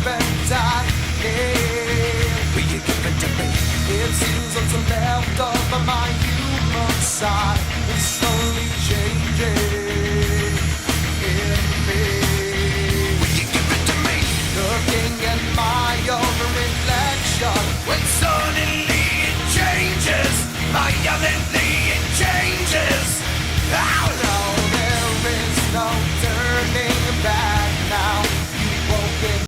serpentine. Will you give it to me? It seems what's left of my human side is slowly changing in me. Will you give it to me? Looking at my own reflection, when suddenly it changes, my young